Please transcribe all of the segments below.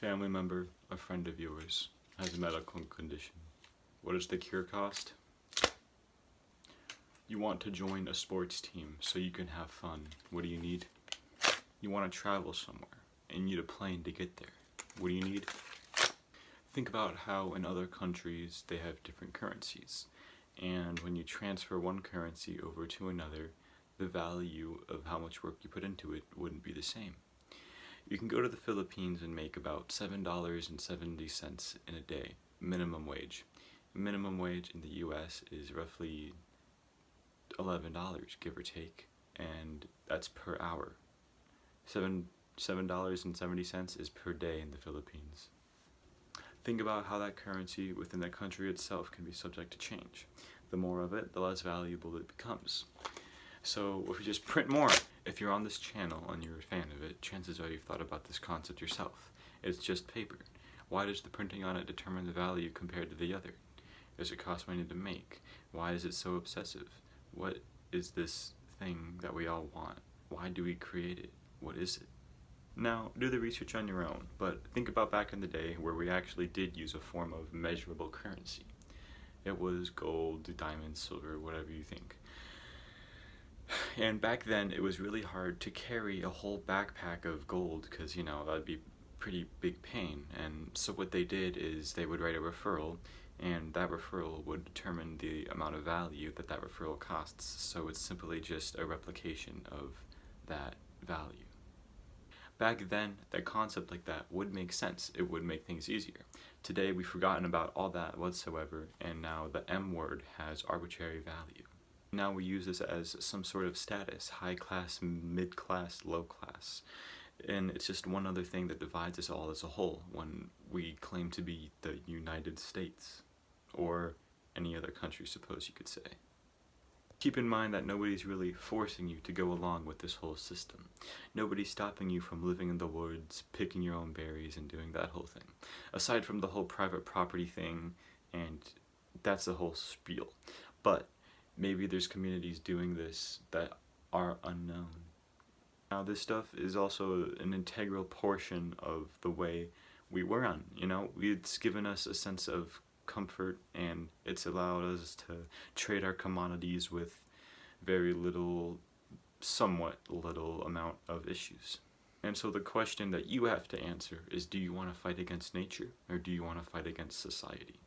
Family member, a friend of yours, has a medical condition. What does the cure cost? You want to join a sports team so you can have fun. What do you need? You want to travel somewhere and you need a plane to get there. What do you need? Think about how in other countries they have different currencies. And when you transfer one currency over to another, the value of how much work you put into it wouldn't be the same. You can go to the Philippines and make about $7.70 in a day, minimum wage. Minimum wage in the US is roughly $11, give or take, and that's per hour. $7.70 is per day in the Philippines. Think about how that currency within the country itself can be subject to change. The more of it, the less valuable it becomes. So if we just print more, if you're on this channel and you're a fan of it, chances are you've thought about this concept yourself. It's just paper. Why does the printing on it determine the value compared to the other? Does it cost money to make? Why is it so obsessive? What is this thing that we all want? Why do we create it? What is it? Now, do the research on your own, but think about back in the day where we actually did use a form of measurable currency. It was gold, diamonds, silver, whatever you think. And back then, it was really hard to carry a whole backpack of gold because, that'd be pretty big pain. And so what they did is they would write a referral, and that referral would determine the amount of value that referral costs. So it's simply just a replication of that value. Back then, a concept like that would make sense. It would make things easier. Today, we've forgotten about all that whatsoever, and now the M word has arbitrary value. Now we use this as some sort of status, high class, mid class, low class. And it's just one other thing that divides us all as a whole when we claim to be the United States, or any other country, suppose you could say. Keep in mind that nobody's really forcing you to go along with this whole system. Nobody's stopping you from living in the woods, picking your own berries, and doing that whole thing. Aside from the whole private property thing, and that's the whole spiel. But maybe there's communities doing this that are unknown. Now this stuff is also an integral portion of the way we run, It's given us a sense of comfort, and it's allowed us to trade our commodities with very little, somewhat little amount of issues. And so the question that you have to answer is, do you want to fight against nature, or do you want to fight against society?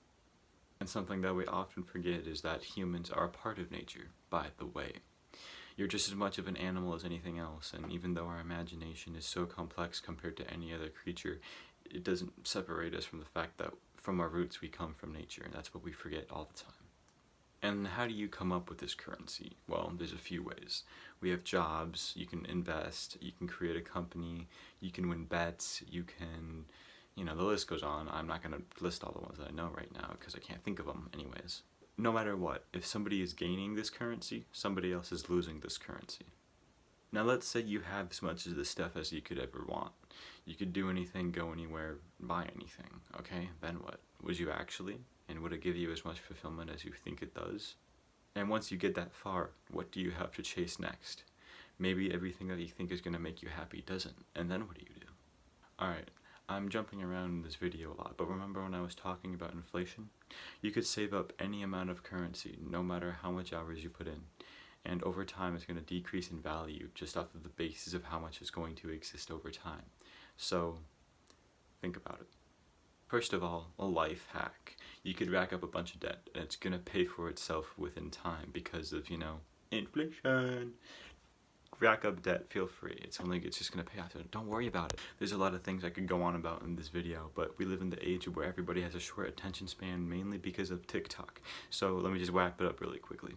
And something that we often forget is that humans are a part of nature, by the way. You're just as much of an animal as anything else, and even though our imagination is so complex compared to any other creature, it doesn't separate us from the fact that from our roots we come from nature, and that's what we forget all the time. And how do you come up with this currency? Well, there's a few ways. We have jobs, you can invest, you can create a company, you can win bets, you can, the list goes on. I'm not going to list all the ones that I know right now because I can't think of them anyways. No matter what, if somebody is gaining this currency, somebody else is losing this currency. Now let's say you have as much of this stuff as you could ever want. You could do anything, go anywhere, buy anything, okay? Then what? Would you actually? And would it give you as much fulfillment as you think it does? And once you get that far, what do you have to chase next? Maybe everything that you think is going to make you happy doesn't, and then what do you do? Alright, I'm jumping around in this video a lot, but remember when I was talking about inflation? You could save up any amount of currency, no matter how much hours you put in. And over time it's going to decrease in value just off of the basis of how much is going to exist over time. So, think about it. First of all, a life hack. You could rack up a bunch of debt, and it's going to pay for itself within time because of, inflation. Rack up debt, feel free. It's just going to pay off. Don't worry about it. There's a lot of things I could go on about in this video, but we live in the age where everybody has a short attention span, mainly because of TikTok. So let me just wrap it up really quickly.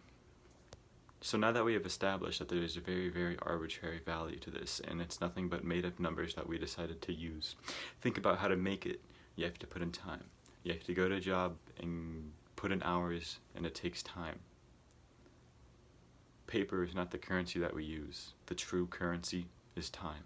So now that we have established that there is a very, very arbitrary value to this, and it's nothing but made-up numbers that we decided to use, think about how to make it. You have to put in time. You have to go to a job and put in hours, and it takes time. Paper is not the currency that we use. The true currency is time.